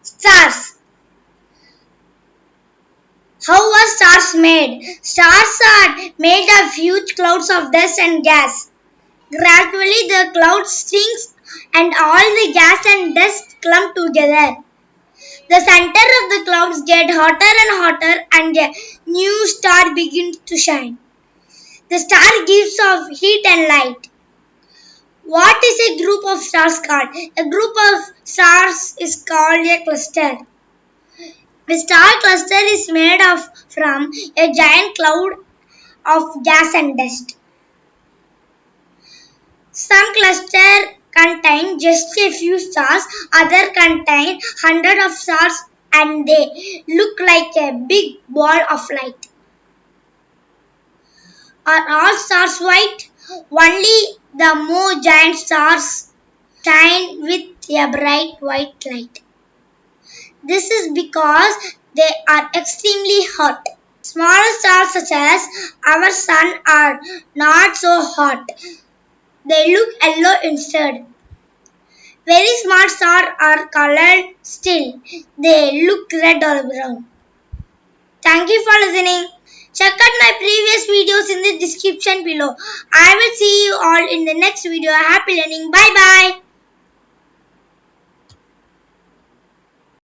Stars. How are stars made? Stars are made of huge clouds of dust and gas. Gradually the clouds shrinks and all the gas and dust clump together. The center of the clouds get hotter and hotter and a new star begins to shine. The star gives off heat and light. What is a group of stars called? A group of stars is called a cluster. A star cluster is made of from a giant cloud of gas and dust. Some clusters contain just a few stars, others contain hundreds of stars and they look like a big ball of light. Are all stars white? Only the more giant stars shine with a bright white light. This is because they are extremely hot. Smaller stars such as our sun are not so hot. They look yellow instead. Very small stars are colored still. They look red or brown. Thank you for listening. Check out my previous videos in the description below. I will see you all in the next video. Happy learning. Bye bye.